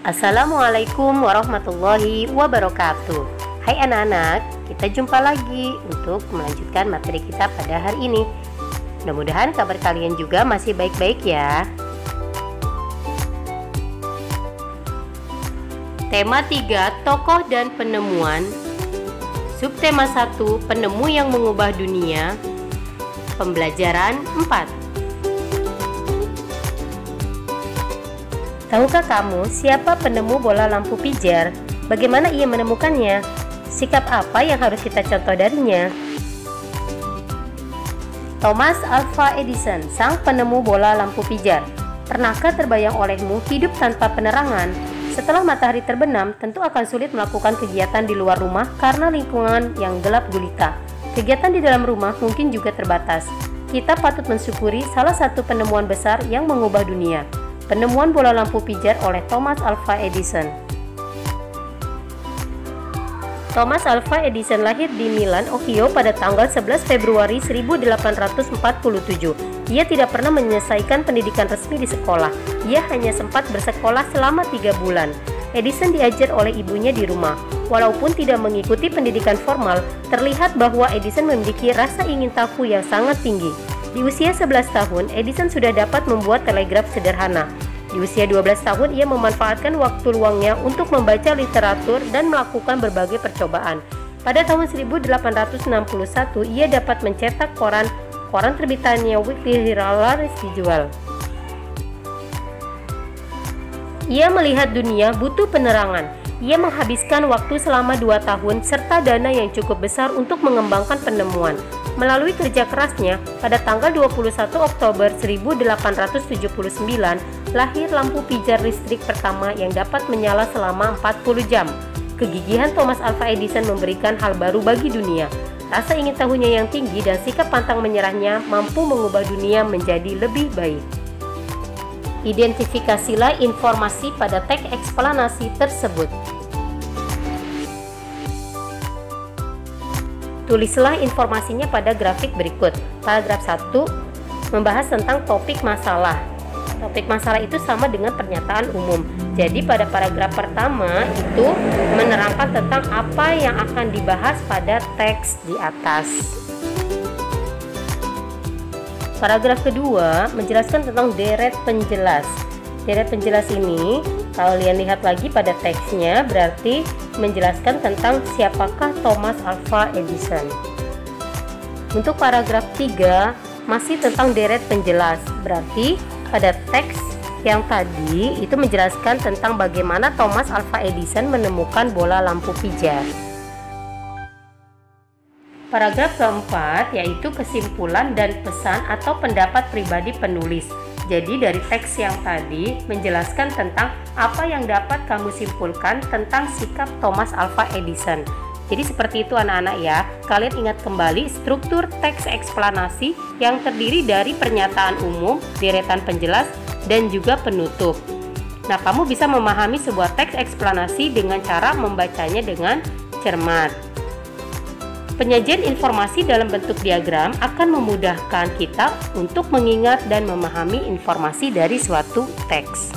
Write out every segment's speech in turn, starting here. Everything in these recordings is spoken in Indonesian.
Assalamualaikum warahmatullahi wabarakatuh. Hai anak-anak, kita jumpa lagi untuk melanjutkan materi kita pada hari ini. Mudah-mudahan kabar kalian juga masih baik-baik ya. Tema 3, tokoh dan penemuan. Subtema 1, penemu yang mengubah dunia. Pembelajaran 4. Tahukah kamu siapa penemu bola lampu pijar? Bagaimana ia menemukannya? Sikap apa yang harus kita contoh darinya? Thomas Alva Edison, sang penemu bola lampu pijar. Pernahkah terbayang olehmu hidup tanpa penerangan? Setelah matahari terbenam, tentu akan sulit melakukan kegiatan di luar rumah karena lingkungan yang gelap gulita. Kegiatan di dalam rumah mungkin juga terbatas. Kita patut mensyukuri salah satu penemuan besar yang mengubah dunia. Penemuan bola lampu pijar oleh Thomas Alva Edison. Thomas Alva Edison lahir di Milan, Ohio pada tanggal 11 Februari 1847. Ia tidak pernah menyelesaikan pendidikan resmi di sekolah. Ia hanya sempat bersekolah selama 3 bulan. Edison diajar oleh ibunya di rumah. Walaupun tidak mengikuti pendidikan formal, terlihat bahwa Edison memiliki rasa ingin tahu yang sangat tinggi. Di usia 11 tahun, Edison sudah dapat membuat telegraf sederhana. Di usia 12 tahun, ia memanfaatkan waktu luangnya untuk membaca literatur dan melakukan berbagai percobaan. Pada tahun 1861, ia dapat mencetak koran terbitannya Weekly Herald dijual. Ia melihat dunia butuh penerangan. Ia menghabiskan waktu selama 2 tahun serta dana yang cukup besar untuk mengembangkan penemuan. Melalui kerja kerasnya, pada tanggal 21 Oktober 1879, lahir lampu pijar listrik pertama yang dapat menyala selama 40 jam. Kegigihan Thomas Alva Edison memberikan hal baru bagi dunia. Rasa ingin tahunya yang tinggi dan sikap pantang menyerahnya mampu mengubah dunia menjadi lebih baik. Identifikasilah informasi pada teks eksplanasi tersebut. Tulislah informasinya pada grafik berikut. Paragraf 1 membahas tentang topik masalah. Topik masalah itu sama dengan pernyataan umum. Jadi pada paragraf pertama itu menerangkan tentang apa yang akan dibahas pada teks di atas. Paragraf kedua menjelaskan tentang deret penjelas. Deret penjelas ini, kalau kalian lihat lagi pada teksnya, berarti menjelaskan tentang siapakah Thomas Alva Edison. Untuk paragraf 3 masih tentang deret penjelas. Berarti pada teks yang tadi itu menjelaskan tentang bagaimana Thomas Alva Edison menemukan bola lampu pijar. Paragraf keempat yaitu kesimpulan dan pesan atau pendapat pribadi penulis. Jadi dari teks yang tadi menjelaskan tentang apa yang dapat kamu simpulkan tentang sikap Thomas Alva Edison. Jadi seperti itu anak-anak ya. Kalian ingat kembali struktur teks eksplanasi yang terdiri dari pernyataan umum, deretan penjelas, dan juga penutup. Nah, kamu bisa memahami sebuah teks eksplanasi dengan cara membacanya dengan cermat. Penyajian informasi dalam bentuk diagram akan memudahkan kita untuk mengingat dan memahami informasi dari suatu teks.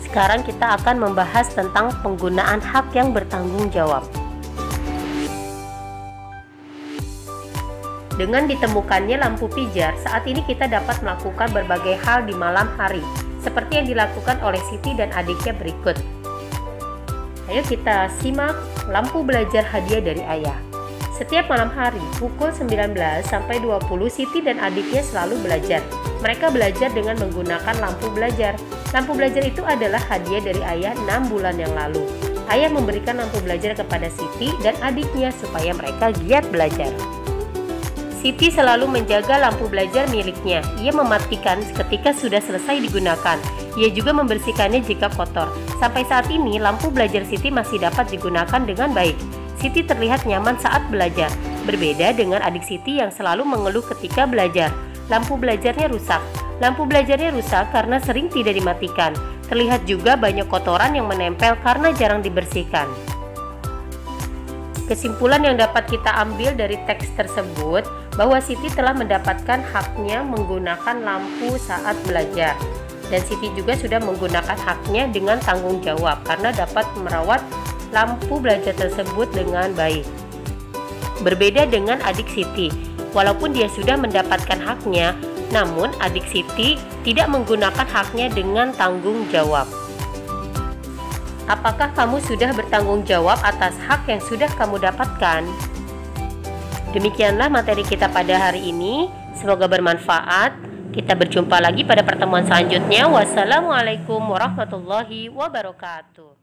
Sekarang kita akan membahas tentang penggunaan hak yang bertanggung jawab. Dengan ditemukannya lampu pijar, saat ini kita dapat melakukan berbagai hal di malam hari, seperti yang dilakukan oleh Siti dan adiknya berikut. Ayo kita simak lampu belajar hadiah dari ayah. Setiap malam hari, pukul 19 sampai 20, Siti dan adiknya selalu belajar. Mereka belajar dengan menggunakan lampu belajar. Lampu belajar itu adalah hadiah dari ayah 6 bulan yang lalu. Ayah memberikan lampu belajar kepada Siti dan adiknya supaya mereka giat belajar. Siti selalu menjaga lampu belajar miliknya. Ia mematikan ketika sudah selesai digunakan. Ia juga membersihkannya jika kotor. Sampai saat ini, lampu belajar Siti masih dapat digunakan dengan baik. Siti terlihat nyaman saat belajar. Berbeda dengan adik Siti yang selalu mengeluh ketika belajar. Lampu belajarnya rusak. Lampu belajarnya rusak karena sering tidak dimatikan. Terlihat juga banyak kotoran yang menempel karena jarang dibersihkan. Kesimpulan yang dapat kita ambil dari teks tersebut bahwa Siti telah mendapatkan haknya menggunakan lampu saat belajar. Dan Siti juga sudah menggunakan haknya dengan tanggung jawab karena dapat merawat lampu belajar tersebut dengan baik. Berbeda dengan adik Siti, walaupun dia sudah mendapatkan haknya, namun adik Siti tidak menggunakan haknya dengan tanggung jawab. Apakah kamu sudah bertanggung jawab atas hak yang sudah kamu dapatkan? Demikianlah materi kita pada hari ini. Semoga bermanfaat. Kita berjumpa lagi pada pertemuan selanjutnya. Wassalamualaikum warahmatullahi wabarakatuh.